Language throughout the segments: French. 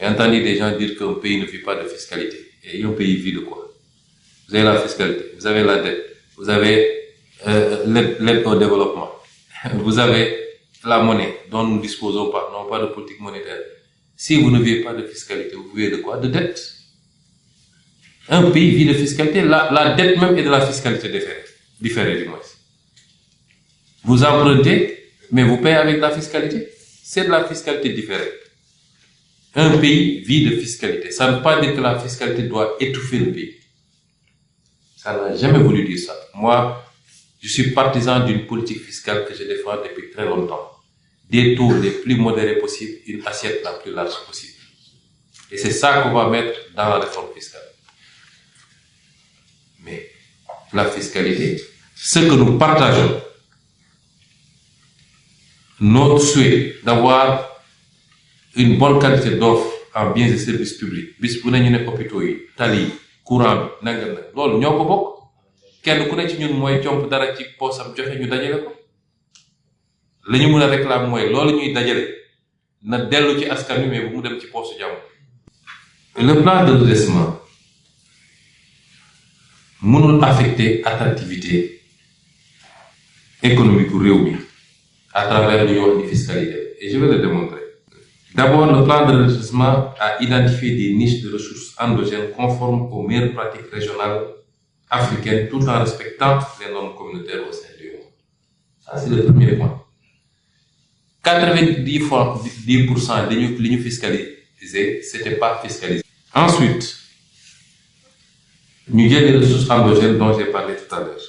J'ai entendu des gens dire qu'un pays ne vit pas de fiscalité. Et un pays vit de quoi? Vous avez la fiscalité, vous avez la dette, vous avez l'aide au développement, vous avez la monnaie dont nous ne disposons pas, non pas de politique monétaire. Si vous ne vivez pas de fiscalité, vous vivez de quoi? De dette. Un pays vit de fiscalité, la dette même est de la fiscalité différée du moins. Vous empruntez, mais vous payez avec la fiscalité. C'est de la fiscalité différée. Un pays vit de fiscalité. Ça ne veut pas dire que la fiscalité doit étouffer le pays. Ça n'a jamais voulu dire ça. Moi, je suis partisan d'une politique fiscale que je défends depuis très longtemps. Des taux les plus modérés possibles, une assiette la plus large possible. Et c'est ça qu'on va mettre dans la réforme fiscale. Mais la fiscalité, ce que nous partageons, notre souhait d'avoir une bonne qualité d'offre en biens et services publics, bis bu nañu ne hôpitaux yi, tali, courant bi, nangam nag, loolu ñoo ko bokk. Kenn ku ne ci ñun mooy comp dara ci poosam joxe ñu dajale ko. La ñu mën a réclamer mooy loolu ñuy dajale na dellu ci askan wi mais bu mu dem ci poosu jàmm. Le plan de redressement mënul affecter attractivité économique bu réew mi à travers lu ñuy wax ni fiscalité. Et je vais le démontrer. D'abord, le plan de redressement a identifié des niches de ressources endogènes conformes aux meilleures pratiques régionales africaines tout en respectant les normes communautaires au sein de l'Union. Ça, c'est le premier point. 90% de li ñu fiscalisé, c'était pas fiscalisé. Ensuite, ñu jël les ressources endogènes dont j'ai parlé tout à l'heure.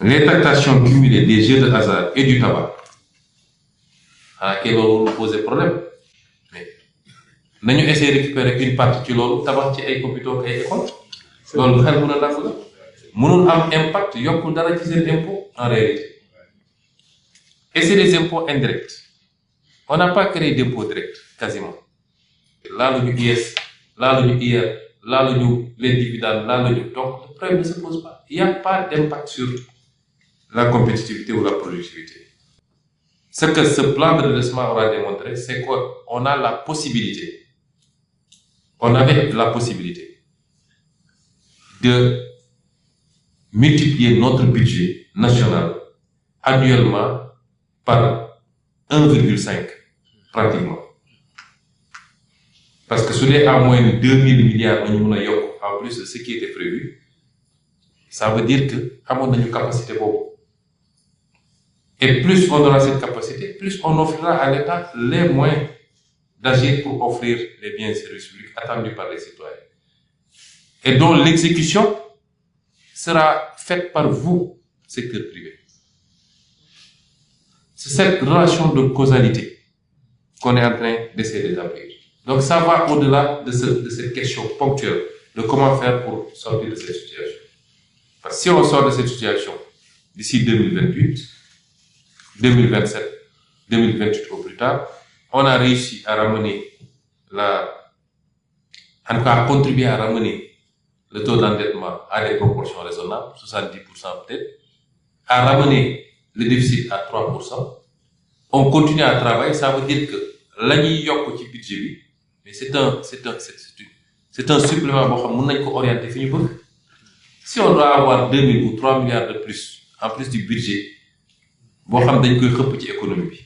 Les taxations cumulées des jeux de hasard et du tabac. Qui va poser problème. Mais, nous essayons de récupérer une partie de l'eau, tabac ci ay hôpitaux ay écoles. Loolu xel mën a dàq la. Mënul am impact yokkul dara ci seen impôt en réalité. Et c'est des impôts indirects. On n'a pas créé d'impôts directs, quasiment. Là, le IS, là, le IR, là, les dividendes, là, donc, le problème ne se pose pas. Il n'y a pas d'impact sur la compétitivité ou la productivité. Ce que ce plan de redressement aura démontré, c'est qu'on a la possibilité, on avait la possibilité de multiplier notre budget national annuellement par 1,5 pratiquement. Parce que sur les à moins de 2000 milliards, en plus de ce qui était prévu, ça veut dire que nous avons une capacité beaucoup. Et plus on aura cette capacité, plus on offrira à l'État les moyens d'agir pour offrir les biens et services publics attendus par les citoyens. Et dont l'exécution sera faite par vous, secteur privé. C'est cette relation de causalité qu'on est en train d'essayer d'établir. Donc ça va au-delà de cette question ponctuelle de comment faire pour sortir de cette situation. Parce que si on sort de cette situation d'ici 2028, 2027, 2028 au plus tard, on a réussi à ramener en tout cas à contribuer à ramener le taux d'endettement à des proportions raisonnables, 70% peut-être, à ramener le déficit à 3%. On continue à travailler, ça veut dire que l'année yok ci budget bi, mais c'est un supplément boo xam mën nañ ko orienter fi ñu bëgg. Si on doit avoir 2000 ou 3 milliards de plus, en plus du budget, boo xam dañ koy xëpp ci économie bi.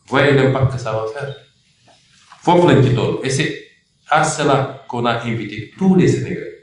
Voyez l'impact que ça va faire. Foofu lañ ci toll. Et c'est à cela qu'on a invité tous les Sénégalais.